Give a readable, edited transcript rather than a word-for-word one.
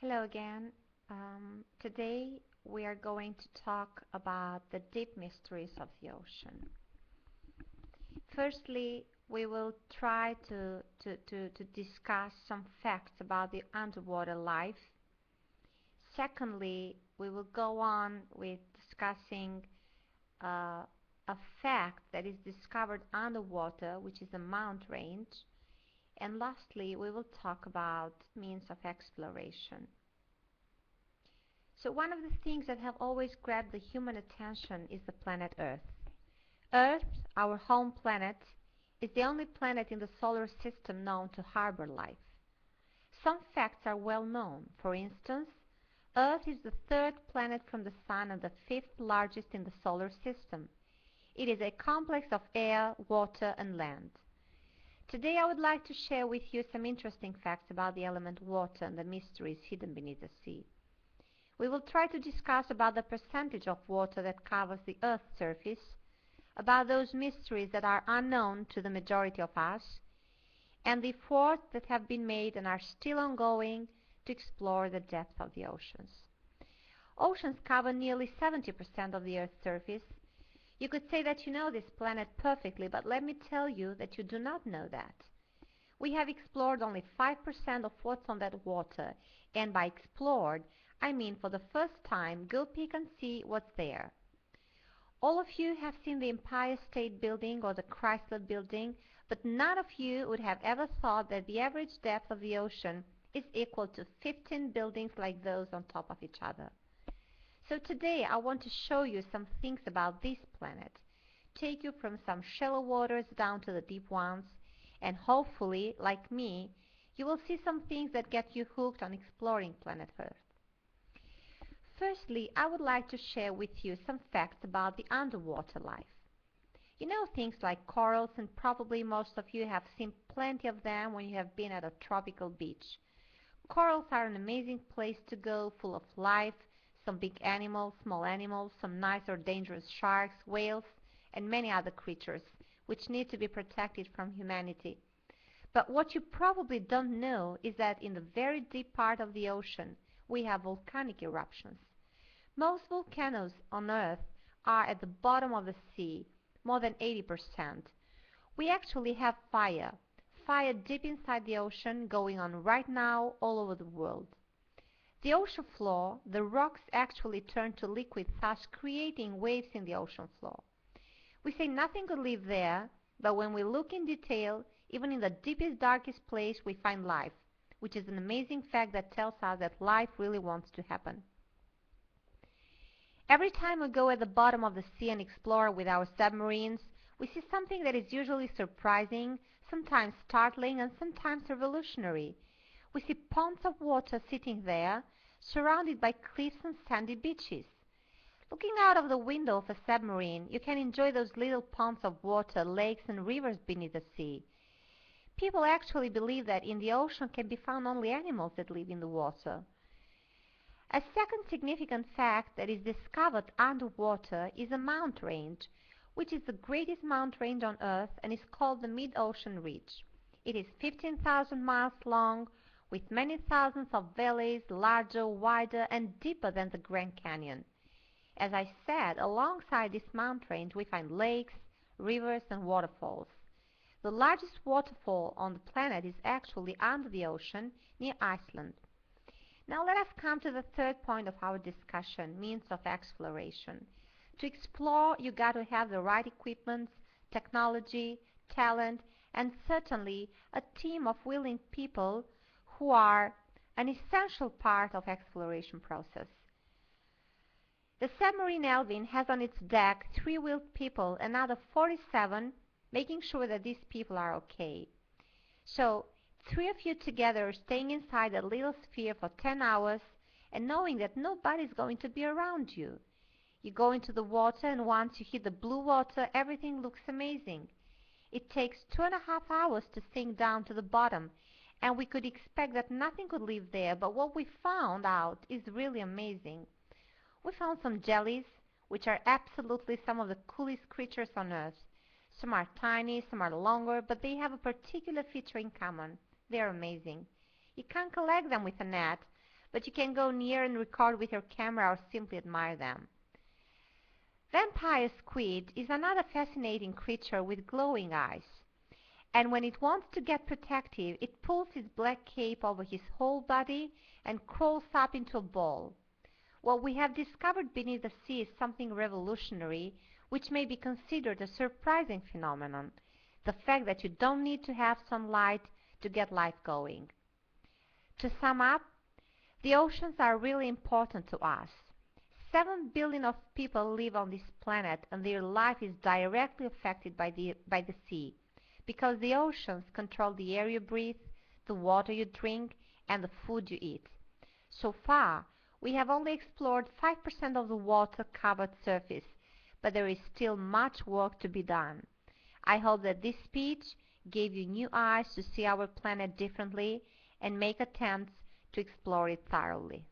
Hello again. Today we are going to talk about the deep mysteries of the ocean. Firstly, we will try to discuss some facts about the underwater life. Secondly, we will go on with discussing a fact that is discovered underwater, which is a mountain range. And lastly, we will talk about means of exploration. So one of the things that have always grabbed the human attention is the planet Earth. Earth, our home planet, is the only planet in the solar system known to harbor life. Some facts are well known. For instance, Earth is the third planet from the Sun and the fifth largest in the solar system. It is a complex of air, water, and land. Today I would like to share with you some interesting facts about the element water and the mysteries hidden beneath the sea. We will try to discuss about the percentage of water that covers the Earth's surface, about those mysteries that are unknown to the majority of us, and the efforts that have been made and are still ongoing to explore the depth of the oceans. Oceans cover nearly 70% of the Earth's surface. You could say that you know this planet perfectly, but let me tell you that you do not know that. We have explored only 5% of what's on that water, and by explored, I mean for the first time go peek and see what's there. All of you have seen the Empire State Building or the Chrysler Building, but none of you would have ever thought that the average depth of the ocean is equal to 15 buildings like those on top of each other. So today I want to show you some things about this planet, take you from some shallow waters down to the deep ones, and hopefully, like me, you will see some things that get you hooked on exploring planet Earth. Firstly, I would like to share with you some facts about the underwater life. You know things like corals, and probably most of you have seen plenty of them when you have been at a tropical beach. Corals are an amazing place to go, full of life, some big animals, small animals, some nice or dangerous sharks, whales, and many other creatures, which need to be protected from humanity. But what you probably don't know is that in the very deep part of the ocean, we have volcanic eruptions. Most volcanoes on Earth are at the bottom of the sea, more than 80%. We actually have fire deep inside the ocean going on right now all over the world. The ocean floor, the rocks actually turn to liquid, thus creating waves in the ocean floor. We say nothing could live there, but when we look in detail, even in the deepest, darkest place, we find life, which is an amazing fact that tells us that life really wants to happen. Every time we go at the bottom of the sea and explore with our submarines, we see something that is usually surprising, sometimes startling, and sometimes revolutionary. We see ponds of water sitting there, surrounded by cliffs and sandy beaches. Looking out of the window of a submarine, you can enjoy those little ponds of water, lakes, and rivers beneath the sea. People actually believe that in the ocean can be found only animals that live in the water. A second significant fact that is discovered underwater is a mountain range, which is the greatest mountain range on Earth and is called the Mid-Ocean Ridge. It is 15,000 miles long, with many thousands of valleys, larger, wider, and deeper than the Grand Canyon. As I said, alongside this mountain range we find lakes, rivers, and waterfalls. The largest waterfall on the planet is actually under the ocean, near Iceland. Now let us come to the third point of our discussion, means of exploration. To explore, you got to have the right equipment, technology, talent, and certainly a team of willing people who are an essential part of exploration process. The submarine Elvin has on its deck 3 wheeled people, another 47, making sure that these people are okay. So 3 of you together staying inside a little sphere for 10 hours and knowing that nobody's going to be around you. You go into the water, and once you hit the blue water, everything looks amazing. It takes 2.5 hours to sink down to the bottom, and we could expect that nothing could live there, but what we found out is really amazing. We found some jellies, which are absolutely some of the coolest creatures on Earth. Some are tiny, some are longer, but they have a particular feature in common. They are amazing. You can't collect them with a net, but you can go near and record with your camera or simply admire them. Vampire squid is another fascinating creature with glowing eyes, and when it wants to get protective, it pulls its black cape over his whole body and crawls up into a ball. What we have discovered beneath the sea is something revolutionary, which may be considered a surprising phenomenon: the fact that you don't need to have sunlight to get life going. To sum up, the oceans are really important to us. 7 billion of people live on this planet, and their life is directly affected by the sea, because the oceans control the air you breathe, the water you drink, and the food you eat. So far, we have only explored 5% of the water-covered surface, but there is still much work to be done. I hope that this speech gave you new eyes to see our planet differently and make attempts to explore it thoroughly.